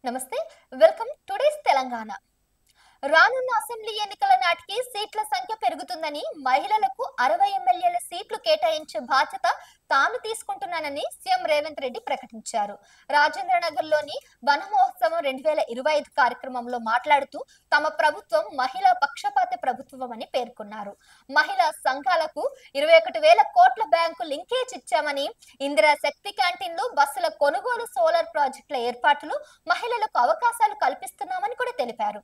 నమస్తే. Welcome today's Telangana. రానున్న assembly ఎన్నికల నాటికి సీట్ల సంఖ్య పెరుగుతుందని, మహిళలకు 60 ఎమ్మెల్యేల సీట్లు కేటాయించే బాధ్యత తాను తీసుకుంటున్నానని సీఎం రేవంత్ రెడ్డి ప్రకటించారు. రాజేంద్రనగర్లోని వన మహోత్సవం 2025 కార్యక్రమంలో మాట్లాడుతూ తమ ప్రభుత్వం మహిళా పక్షపాత ప్రభుత్వం అని పేర్కొన్నారు. మహిళా సంఘాలకు 21,000 కోట్ల బ్యాంకు లింకేజ్ ఇచ్చామని, ఇందిరా శక్తి క్యాంటీన్లు, బస్సుల కొనుగోలు, సోలార్ ప్రాజెక్టుల ఏర్పాట్లు, మహిళలకు అవకాశాలు కల్పిస్తున్నామని కూడా తెలిపారు.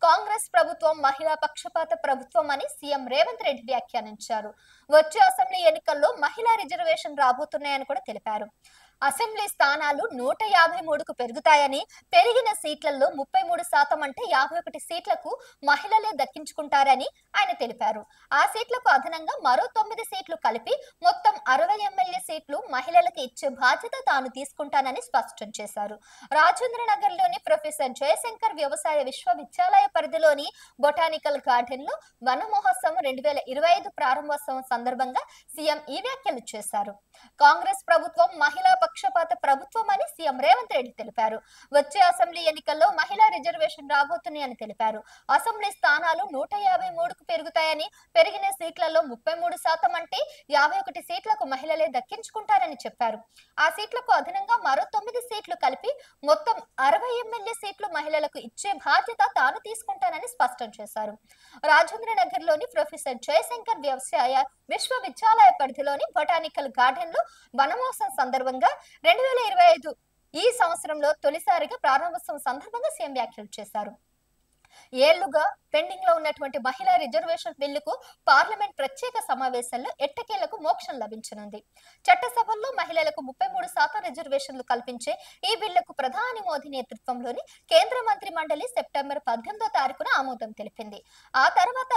కాంగ్రెస్ ప్రభుత్వం మహిళా పక్షపాత ప్రభుత్వం అని సీఎం రేవంత్ రెడ్డి వ్యాఖ్యానించారు. వచ్చే అసెంబ్లీ ఎన్నికల్లో మహిళా రిజర్వేషన్ రాబోతున్నాయని కూడా తెలిపారు. అసెంబ్లీ స్థానాలు 153కు పెరుగుతాయని, పెరిగిన సీట్లలో 33% అంటే 51 సీట్లకు మహిళలే దక్కించుకుంటారని ఆయన తెలిపారు. ఆ సీట్లకు అదనంగా మరో 9 సీట్లు కలిపి మొత్తం 60 ఎమ్మెల్యే సీట్లు మహిళలకు ఇచ్చే బాధ్యత తాను తీసుకుంటానని స్పష్టం చేశారు. రాజేంద్రనగర్లోని ప్రొఫెసర్ జయశంకర్ వ్యవసాయ విశ్వవిద్యాలయ పరిధిలోని బొటానికల్ గార్డెన్ లో వన మహోత్సవం 2025 ప్రారంభోత్సవం సందర్భంగా సీఎం ఈ వ్యాఖ్యలు చేశారు. కాంగ్రెస్ ప్రభుత్వం మహిళా పక్షపాత ప్రభుత్వం అని సీఎం రేవంత్ రెడ్డి తెలిపారు. వచ్చే అసెంబ్లీ ఎన్నికల్లో మహిళా రిజర్వేషన్ రాబోతున్నాయని తెలిపారు. అసెంబ్లీ స్థానాలు 153కు పెరుగుతాయని, పెరిగిన సీట్లలో 33% అంటే 51 సీట్లకు మహిళలే దక్కించుకుంటారని చెప్పారు. ఆ సీట్లకు అదనంగా మరో 9 సీట్లు కలిపి మొత్తం 60 ఎమ్మెల్యే సీట్లు మహిళలకు ఇచ్చే బాధ్యత తాను తీసుకుంటానని స్పష్టం చేశారు. రాజేంద్రనగర్లోని ప్రొఫెసర్ జయశంకర్ వ్యవసాయ విశ్వవిద్యాలయ పరిధిలోని బొటానికల్ గార్డెన్ లో వనమోత్సవం సందర్భంగా 2025 ఈ సంవత్సరంలో తొలిసారిగా ప్రారంభోత్సవం సందర్భంగా సీఎం వ్యాఖ్యలు చేశారు. ఏళ్లుగా పెండింగ్ లో ఉన్నటువంటి మహిళా రిజర్వేషన్ బిల్లుకు పార్లమెంట్ ప్రత్యేక సమావేశాల్లో ఎట్టకేలకు మోక్షం లభించనుంది. చట్టసభల్లో మహిళలకు 33% రిజర్వేషన్లు కల్పించే ఈ బిల్లుకు ప్రధాని మోదీ నేతృత్వంలోని కేంద్ర మంత్రి మండలి సెప్టెంబర్ 18వ తారీఖున ఆమోదం తెలిపింది. ఆ తర్వాత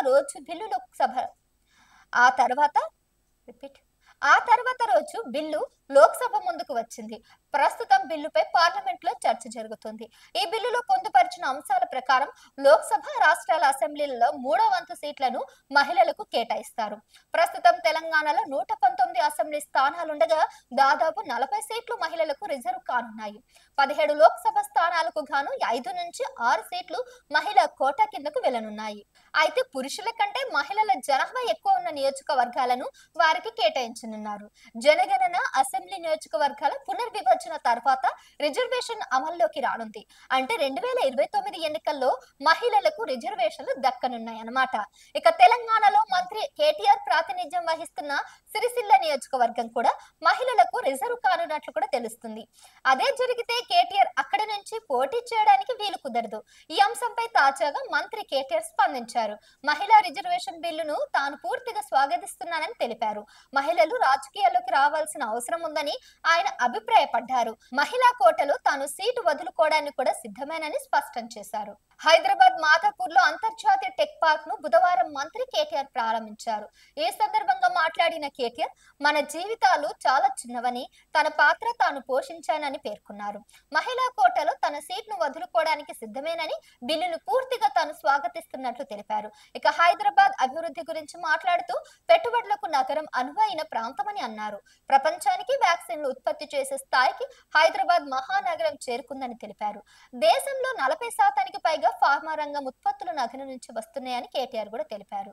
రోజు బిల్లు లోక్సభ ముందుకు వచ్చింది. ప్రస్తుతం బిల్లుపై పార్లమెంట్ లో చర్చ జరుగుతుంది. ఈ బిల్లులో పొందుపరిచిన అంశాల ప్రకారం లోక్సభ, రాష్ట్రాల అసెంబ్లీలలో 3వ వంతు సీట్లను మహిళలకు కేటాయిస్తారు. ప్రస్తుతం తెలంగాణలో 119 అసెంబ్లీ స్థానాలుండగా దాదాపు 40 సీట్లు మహిళలకు రిజర్వ్ కానున్నాయి. 17 లోక్సభ స్థానాలకు గాను 5 నుంచి 6 సీట్లు మహిళా కోటా కిందకు వెళ్లనున్నాయి. అయితే పురుషుల కంటే మహిళల జనాభా ఎక్కువ ఉన్న నియోజకవర్గాలను వారికి కేటాయించనున్నారు. జనగణన అసెంబ్లీ నియోజకవర్గాల పునర్విభజన తర్వాత రిజర్వేషన్ అమల్లోకి రానుంది. అంటే 2029 ఎన్నికల్లో మహిళలకు రిజర్వేషన్లు దక్కనున్నాయన్నమాట. ఇక తెలంగాణలో మంత్రి కేటీఆర్ ప్రాతినిధ్యం వహిస్తున్న సిరిసిల్ల నియోజకవర్గం కూడా మహిళలకు రిజర్వ్ కానున్నట్లు కూడా తెలుస్తుంది. అదే జరిగితే కేటీఆర్ అక్కడి నుంచి పోటీ చేయడానికి వీలు కుదరదు. ఈ అంశంపై తాజాగా మంత్రి కేటీఆర్ స్పందించారు. మహిళా రిజర్వేషన్ బిల్లును తాను పూర్తిగా స్వాగతిస్తున్నానని తెలిపారు. మహిళలు రాజకీయాల్లోకి రావాల్సిన అవసరం ఉందని ఆయన అభిప్రాయపడ్డారు. మహిళా కోటలో తాను సీటు వదులుకోవడానికి కూడా సిద్ధమేనని స్పష్టం చేశారు. హైదరాబాద్ మాధాపూర్ లో అంతర్జాతీయ టెక్ పార్క్ ను బుధవారం మంత్రి కేటీఆర్ ప్రారంభించారు. ఈ సందర్భంగా మాట్లాడిన కేటీఆర్, మన జీవితాలు చాలా చిన్నవని, తన పాత్ర తాను పోషించానని పేర్కొన్నారు. మహిళా కోటలో తన సీట్ను వదులుకోవడానికి సిద్ధమేనని, బిల్లును పూర్తిగా తాను స్వాగతిస్తున్నట్లు తెలిపారు. ఇక హైదరాబాద్ అభివృద్ధి గురించి మాట్లాడుతూ పెట్టుబడులకు నగరం అనువైన ప్రాంతమని అన్నారు. ప్రపంచానికి వ్యాక్సిన్లు ఉత్పత్తి చేసే స్థాయికి హైదరాబాద్ మహానగరం చేరుకుందని తెలిపారు. దేశంలో 40% పైగా ఫార్మా రంగం ఉత్పత్తులు నగరం నుంచి వస్తున్నాయని కేటీఆర్ కూడా తెలిపారు.